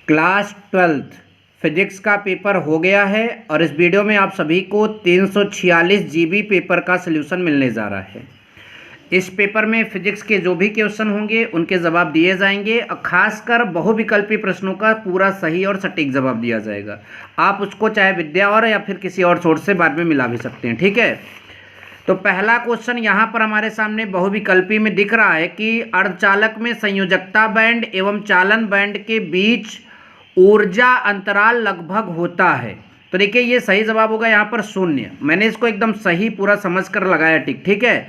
Class 12th physics का paper हो गया है और इस वीडियो में आप सभी को 346 जीबी पेपर का सलूशन मिलने जा रहा है। इस पेपर में फिजिक्स के जो भी क्वेश्चन होंगे उनके जवाब दिए जाएंगे और खासकर बहुविकल्पी प्रश्नों का पूरा सही और सटीक जवाब दिया जाएगा। आप उसको चाहे विद्या और या फिर किसी और सोर्स से बाद में मिला भी सकते हैं, ठीक है। तो पहला क्वेश्चन यहाँ पर हमारे सामने बहुविकल्पी में दिख रहा है कि अर्धचालक में संयोजकता बैंड एवं चालन बैंड के बीच ऊर्जा अंतराल लगभग होता है। तो देखिए ये सही जवाब होगा यहाँ पर 0। मैंने इसको एकदम सही पूरा समझ कर लगाया, ठीक है।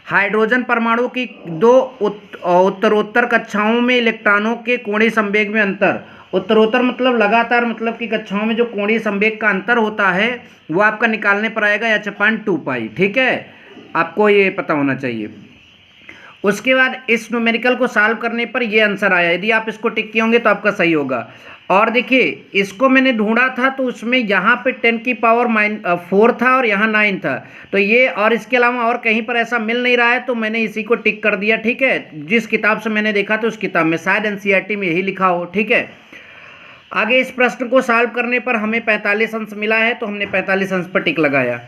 हाइड्रोजन परमाणु की दो उत्तरोत्तर कक्षाओं में इलेक्ट्रॉनों के कोणीय संवेग में अंतर, उत्तरोत्तर मतलब लगातार, मतलब कि कक्षाओं में जो कोणीय संवेग का अंतर होता है वो आपका निकालने पर आएगा h/2π, ठीक है। आपको ये पता होना चाहिए। उसके बाद इस न्यूमेरिकल को सॉल्व करने पर ये आंसर आया। यदि आप इसको टिक किए होंगे तो आपका सही होगा। और देखिए इसको मैंने ढूंढा था तो उसमें यहाँ पे 10⁻⁴ था और यहाँ 9 था। तो ये और इसके अलावा और कहीं पर ऐसा मिल नहीं रहा है तो मैंने इसी को टिक कर दिया, ठीक है। जिस किताब से मैंने देखा था उस किताब में शायद NCERT में यही लिखा हो, ठीक है। आगे इस प्रश्न को सॉल्व करने पर हमें 45 अंश मिला है तो हमने 45 अंश पर टिक लगाया।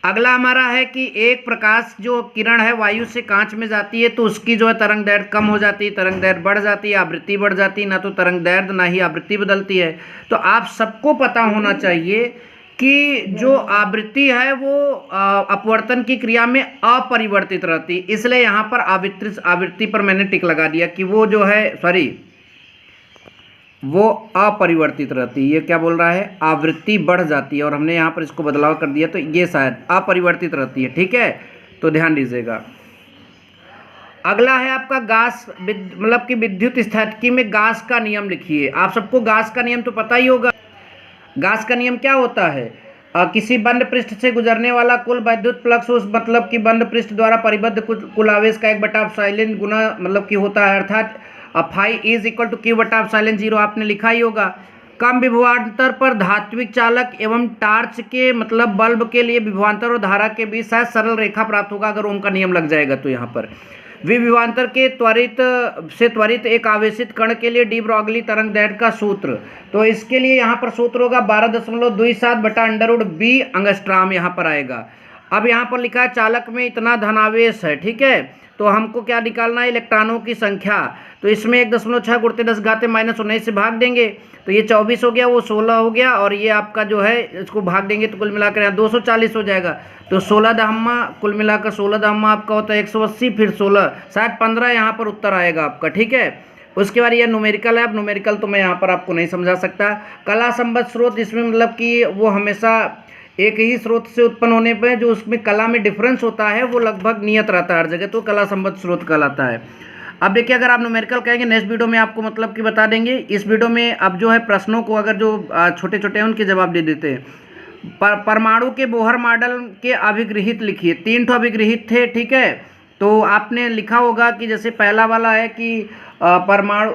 अगला हमारा है कि एक प्रकाश जो किरण है वायु से कांच में जाती है तो उसकी जो है तरंग दैर्ध्य कम हो जाती है, तरंग दैर्ध्य बढ़ जाती है, आवृत्ति बढ़ जाती है। ना तो तरंग दैर्ध्य ना ही आवृत्ति बदलती है। तो आप सबको पता होना चाहिए कि जो आवृत्ति है वो अपवर्तन की क्रिया में अपरिवर्तित रहती है। इसलिए यहाँ पर आवृत्ति पर मैंने टिक लगा दिया कि वो जो है वो अपरिवर्तित रहती है। ये क्या बोल रहा है, आवृत्ति बढ़ जाती है और हमने यहाँ पर इसको बदलाव कर दिया तो ये शायद अपरिवर्तित रहती है, ठीक है। तो ध्यान दीजिएगा। अगला है आपका गास, मतलब कि विद्युत स्थैतिकी में गास का नियम लिखिए। आप सबको गास का नियम तो पता ही होगा। गास का नियम क्या होता है, किसी बंद पृष्ठ से गुजरने वाला कुल विद्युत फ्लक्स उस मतलब कि बंद पृष्ठ द्वारा परिबद्ध कुल आवेश का 1/ε गुना मतलब कि होता है, अर्थात phi is equal to Q/ε0 आपने लिखा ही होगा। कम विभवांतर पर धात्विक चालक एवं टार्च के मतलब बल्ब के लिए विभवांतर और धारा के बीच शायद सरल रेखा प्राप्त होगा अगर ओम का नियम लग जाएगा। तो यहाँ पर विभवांतर के त्वरित एक आवेशित कण के लिए डी ब्रॉगली तरंग दैर्ध्य का सूत्र, तो इसके लिए यहाँ पर सूत्र होगा 12.27/√b एंगस्ट्रॉम यहाँ पर आएगा। अब यहाँ पर लिखा है चालक में इतना धनावेश है, ठीक है। तो हमको क्या निकालना है, इलेक्ट्रॉनों की संख्या। तो इसमें 1.6 × 10⁻−19 से भाग देंगे तो ये 24 हो गया, वो 16 हो गया और ये आपका जो है इसको भाग देंगे तो कुल मिलाकर यहाँ 240 हो जाएगा। तो 16 दहम्मा कुल मिलाकर 16 दहम्मा आपका होता है 180, फिर 16 शायद 15 यहाँ पर उत्तर आएगा आपका, ठीक है। उसके बाद ये न्यूमेरिकल है। अब न्यूमेरिकल तो मैं यहाँ पर आपको नहीं समझा सकता। कला संबद्ध स्रोत, इसमें मतलब कि वो हमेशा एक ही स्रोत से उत्पन्न होने पर जो उसमें कला में डिफरेंस होता है वो लगभग नियत रहता है हर जगह, तो कला संबद्ध स्रोत कहलाता है। अब देखिए अगर आप न्यूमेरिकल कहेंगे नेक्स्ट वीडियो में आपको मतलब कि बता देंगे। इस वीडियो में अब जो है प्रश्नों को अगर जो छोटे छोटे हैं उनके जवाब दे देते हैं। परमाणु के बोहर मॉडल के अभिगृहित लिखिए। 3 ठो अभिगृहित थे, ठीक है। तो आपने लिखा होगा कि जैसे पहला वाला है कि परमाणु,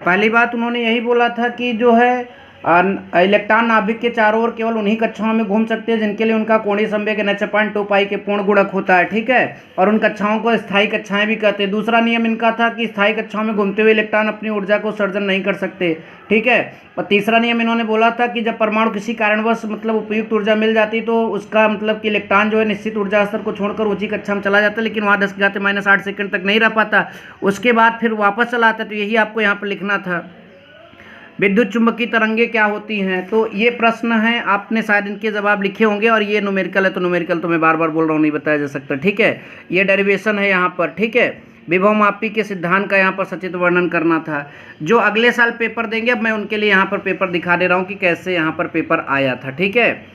पहली बात उन्होंने यही बोला था कि जो है इलेक्ट्रॉन नाभिक के चारों ओर केवल उन्हीं कक्षाओं में घूम सकते हैं जिनके लिए उनका कोणीय संवेग h/2π के पूर्ण गुणक होता है, ठीक है। और उन कक्षाओं को स्थायी कक्षाएं भी कहते हैं। दूसरा नियम इनका था कि स्थायी कक्षाओं में घूमते हुए इलेक्ट्रॉन अपनी ऊर्जा को सर्जन नहीं कर सकते, ठीक है। और तीसरा नियम इन्होंने बोला था कि जब परमाणु किसी कारणवश मतलब उपयुक्त ऊर्जा मिल जाती तो उसका मतलब कि इलेक्ट्रॉन जो है निश्चित ऊर्जा स्तर को छोड़कर ऊंची कक्षा में चला जाता है, लेकिन वहाँ 10⁻8 सेकंड तक नहीं रह पाता, उसके बाद फिर वापस चला आता है। तो यही आपको यहाँ पर लिखना था। विद्युत चुंबकीय तरंगे क्या होती हैं, तो ये प्रश्न है, आपने शायद इनके जवाब लिखे होंगे। और ये न्यूमेरिकल है तो न्यूमेरिकल तो मैं बार बार बोल रहा हूँ नहीं बताया जा सकता, ठीक है। ये डेरिवेशन है यहाँ पर, ठीक है। विभवमापी के सिद्धांत का यहाँ पर सचित्र वर्णन करना था। जो अगले साल पेपर देंगे अब मैं उनके लिए यहाँ पर पेपर दिखा दे रहा हूँ कि कैसे यहाँ पर पेपर आया था, ठीक है।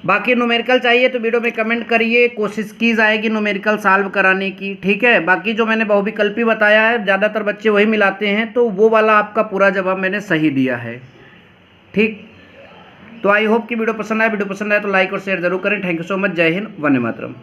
बाकी न्यूमेरिकल चाहिए तो वीडियो में कमेंट करिए, कोशिश की जाएगी न्यूमेरिकल सॉल्व कराने की, ठीक है। बाकी जो मैंने बहुविकल्पी बताया है ज़्यादातर बच्चे वही मिलाते हैं, तो वो वाला आपका पूरा जवाब मैंने सही दिया है, ठीक। तो आई होप कि वीडियो पसंद आए। वीडियो पसंद आए तो लाइक और शेयर जरूर करें। Thank you so much. जय हिंद, वंदे मातरम।